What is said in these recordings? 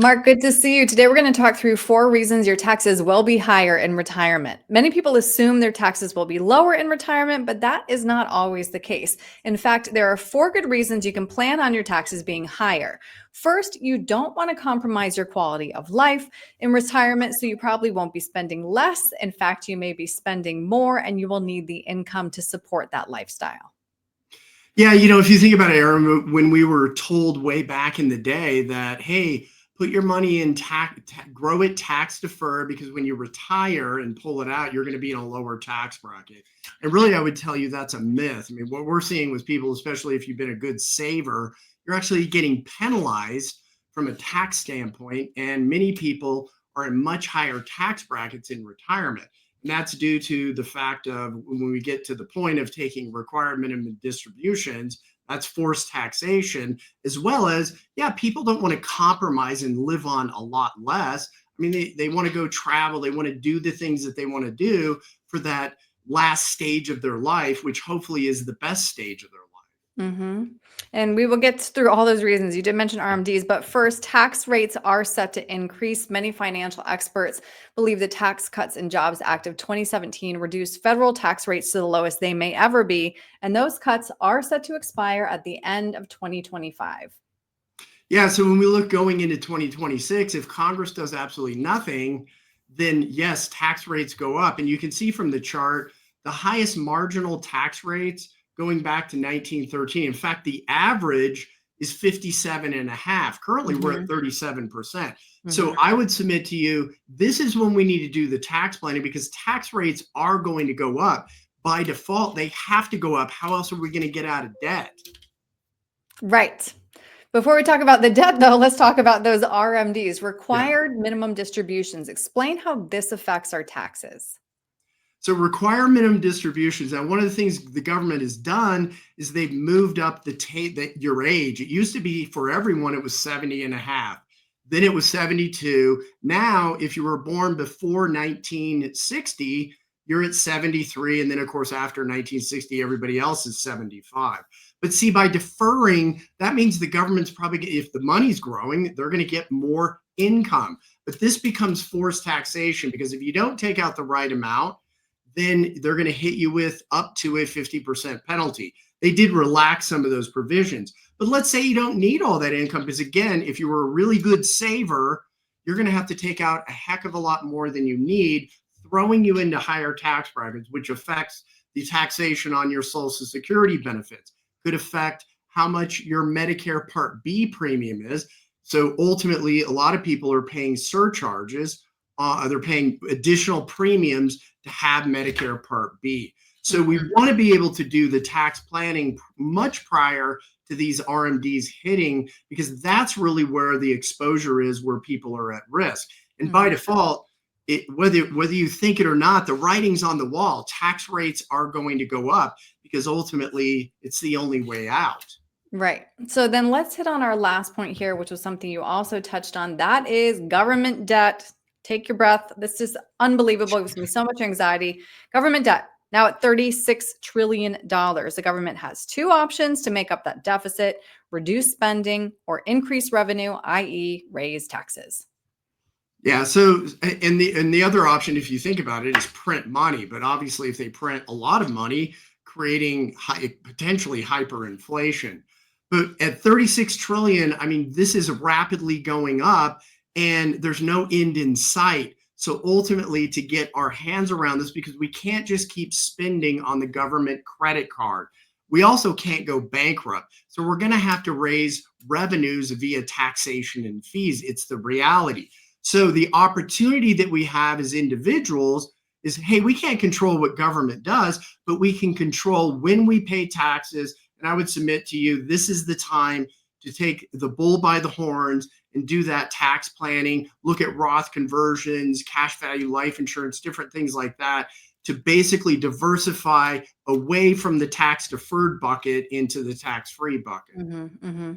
Mark, good to see you. Today, we're going to talk through 4 reasons your taxes will be higher in retirement. Many people assume their taxes will be lower in retirement, but that is not always the case. In fact, there are 4 good reasons you can plan on your taxes being higher. First, you don't want to compromise your quality of life in retirement, so you probably won't be spending less. In fact, you may be spending more, and you will need the income to support that lifestyle. Yeah, if you think about it, Aaron, when we were told way back in the day that, hey, put your money in grow it tax deferred because when you retire and pull it out, you're going to be in a lower tax bracket. And really, I would tell you that's a myth. I mean, what we're seeing with people, especially if you've been a good saver, you're actually getting penalized from a tax standpoint. And many people are in much higher tax brackets in retirement. And that's due to the fact of when we get to the point of taking required minimum distributions, that's forced taxation, as well as, yeah, people don't want to compromise and live on a lot less. I mean, they want to go travel, they want to do the things that they want to do for that last stage of their life, which hopefully is the best stage of their life. hmm And we will get through all those reasons. You did mention RMDs, but first, tax rates are set to increase. Many financial experts believe the Tax Cuts and Jobs Act of 2017 reduced federal tax rates to the lowest they may ever be. And those cuts are set to expire at the end of 2025. Yeah, so when we look going into 2026, if Congress does absolutely nothing, then yes, tax rates go up. And you can see from the chart, the highest marginal tax rates going back to 1913. In fact, the average is 57 and a half. Currently, we're at hmm 37%. So hmm I would submit to you, this is when we need to do the tax planning because tax rates are going to go up. By default, they have to go up. How else are we going to get out of debt? Right. Before we talk about the debt, though, let's talk about those RMDs, Yeah. required minimum distributions. Explain how this affects our taxes. So require minimum distributions. Now, one of the things the government has done is they've moved up your age. It used to be for everyone, it was 70 and a half. Then it was 72. Now, if you were born before 1960, you're at 73. And then, of course, after 1960, everybody else is 75. But see, by deferring, that means the government's probably, if the money's growing, they're going to get more income. But this becomes forced taxation because if you don't take out the right amount, then they're going to hit you with up to a 50% penalty. They did relax some of those provisions. But let's say you don't need all that income because, again, if you were a really good saver, you're going to have to take out a heck of a lot more than you need, throwing you into higher tax brackets, which affects the taxation on your Social Security benefits, could affect how much your Medicare Part B premium is. So ultimately, a lot of people are paying surcharges. They're paying additional premiums to have Medicare Part B. So we Mhm. want to be able to do the tax planning much prior to these RMDs hitting, because that's really where the exposure is, where people are at risk. And by Mhm. default, whether you think it or not, the writing's on the wall. Tax rates are going to go up because ultimately it's the only way out. Right. So then let's hit on our last point here, which was something you also touched on. That is government debt. Take your breath. This is unbelievable. It gives me so much anxiety. Government debt now at $36 trillion. The government has 2 options to make up that deficit: reduce spending or increase revenue, i.e., raise taxes. Yeah. So, and the other option, if you think about it, is print money. But obviously, if they print a lot of money, creating potentially hyperinflation. But at 36 trillion, I mean, this is rapidly going up, and there's no end in sight. So ultimately, to get our hands around this, because we can't just keep spending on the government credit card. We also can't go bankrupt. So we're going to have to raise revenues via taxation and fees. It's the reality. So the opportunity that we have as individuals is, hey, we can't control what government does, but we can control when we pay taxes. And I would submit to you, this is the time to take the bull by the horns and do that tax planning, look at Roth conversions, cash value life insurance, different things like that, to basically diversify away from the tax deferred bucket into the tax free bucket. hmm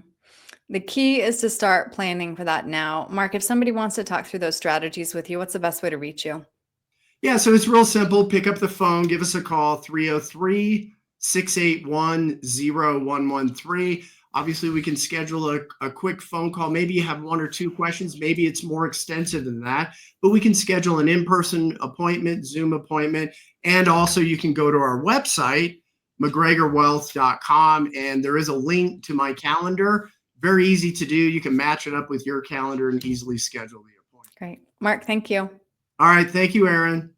The key is to start planning for that now. Mark, if somebody wants to talk through those strategies with you, what's the best way to reach you? Yeah, so it's real simple. Pick up the phone, give us a call, 303 681 0113. Obviously, we can schedule a quick phone call. Maybe you have 1 or 2 questions. Maybe it's more extensive than that, but we can schedule an in-person appointment, Zoom appointment. And also you can go to our website, mcgregorwealth.com, and there is a link to my calendar. Very easy to do. You can match it up with your calendar and easily schedule the appointment. Great. Mark, thank you. All right. Thank you, Erin.